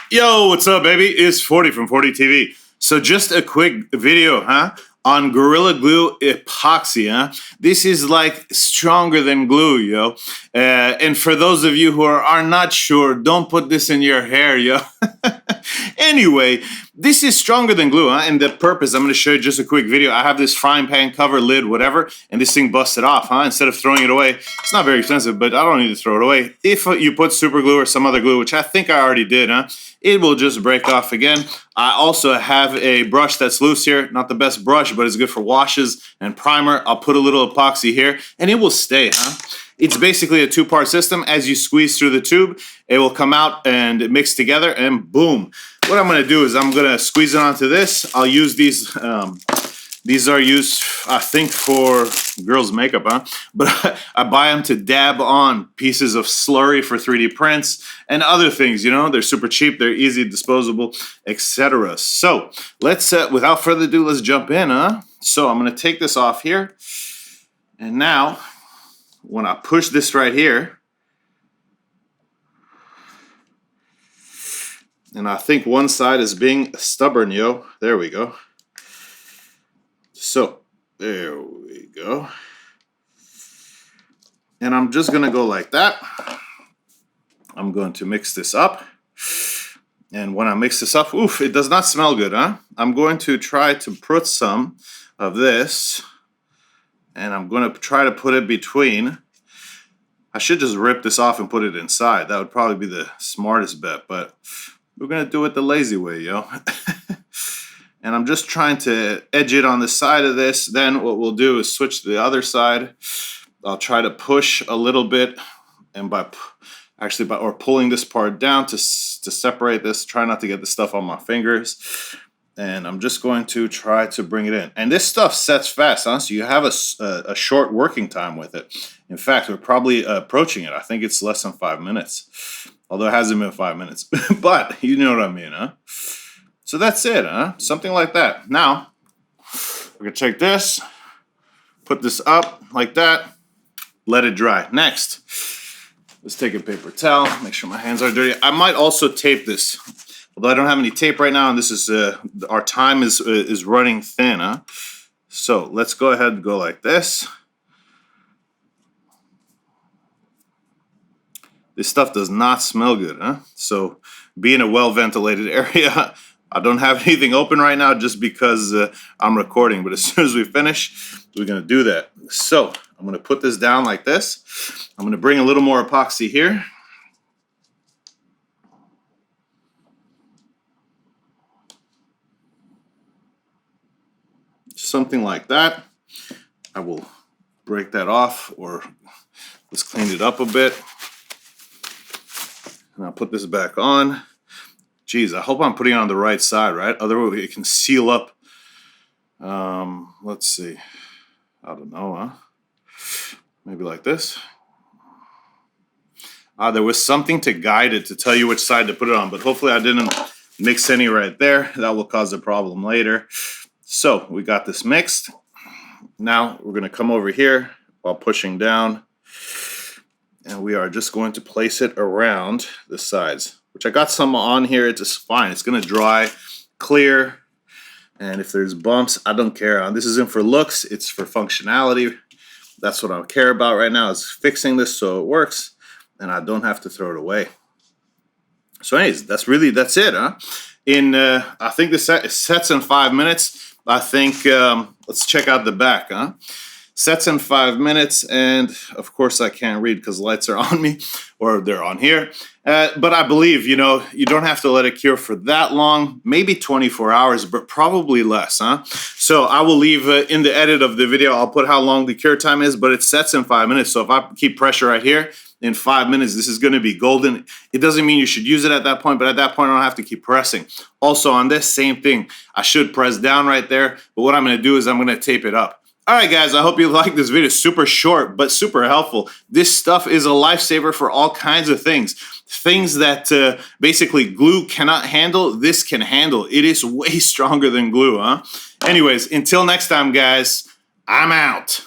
Yo, what's up, baby? It's Fordee from FordeeTV. So just a quick video, on Gorilla Glue epoxy, This is like stronger than glue, yo. And for those of you who are not sure, don't put this in your hair, yo. Anyway, this is stronger than glue, And the purpose, I'm going to show you just a quick video. I have this frying pan cover, lid, whatever, and this thing busted off, Instead of throwing it away, it's not very expensive, but I don't need to throw it away. If you put super glue or some other glue, which I think I already did, it will just break off again. I also have a brush that's loose here. Not the best brush, but it's good for washes and primer. I'll put a little epoxy here, and it will stay, It's basically a two-part system. As you squeeze through the tube, it will come out and mix together, and boom. What I'm going to do is I'm going to squeeze it onto this. I'll use these. These are used, I think, for girls' makeup, But I buy them to dab on pieces of slurry for 3D prints and other things, They're super cheap, they're easy, disposable, etc. So let's, without further ado, let's jump in, So I'm going to take this off here. And now, when I push this right here, and I think one side is being stubborn, yo. There we go. So, there we go. And I'm just going to go like that. I'm going to mix this up. And when I mix this up, oof, it does not smell good, I'm going to try to put some of this. And I'm going to try to put it between. I should just rip this off and put it inside. That would probably be the smartest bet. But we're going to do it the lazy way, yo. And I'm just trying to edge it on the side of this. Then what we'll do is switch to the other side. I'll try to push a little bit, and by pulling this part down to separate this. Try not to get the stuff on my fingers. And I'm just going to try to bring it in. And this stuff sets fast, So you have a short working time with it. In fact, we're probably approaching it. I think it's less than 5 minutes. Although it hasn't been 5 minutes. But you know what I mean, So that's it, Something like that. Now, we're going to take this, put this up like that, let it dry. Next, let's take a paper towel, make sure my hands are dirty. I might also tape this, although I don't have any tape right now, and this is, our time is running thin, So let's go ahead and go like this. This stuff does not smell good, So be in a well-ventilated area. I don't have anything open right now just because I'm recording, but as soon as we finish, we're going to do that. So I'm going to put this down like this. I'm going to bring a little more epoxy here. Something like that. I will break that off, or let's clean it up a bit. And I'll put this back on. Geez, I hope I'm putting it on the right side, right? Otherwise, it can seal up. Let's see. I don't know, Maybe like this. There was something to guide it to tell you which side to put it on, but hopefully I didn't mix any right there. That will cause a problem later. So we got this mixed. Now we're going to come over here while pushing down, and we are just going to place it around the sides. Which I got some on here, it's just fine. It's gonna dry, clear, and if there's bumps, I don't care. This isn't for looks, it's for functionality. That's what I care about right now, is fixing this so it works, and I don't have to throw it away. So anyways, that's it, I think this sets in 5 minutes. I think, let's check out the back, Sets in 5 minutes, and of course I can't read because the lights are on me, or they're on here. But I believe, you don't have to let it cure for that long, maybe 24 hours, but probably less, So I will leave in the edit of the video, I'll put how long the cure time is, but it sets in 5 minutes. So if I keep pressure right here, in 5 minutes, this is going to be golden. It doesn't mean you should use it at that point, but at that point, I don't have to keep pressing. Also on this, same thing. I should press down right there, but what I'm going to do is I'm going to tape it up. Alright guys, I hope you liked this video. Super short, but super helpful. This stuff is a lifesaver for all kinds of things. Things that basically glue cannot handle, this can handle. It is way stronger than glue, Anyways, until next time guys, I'm out.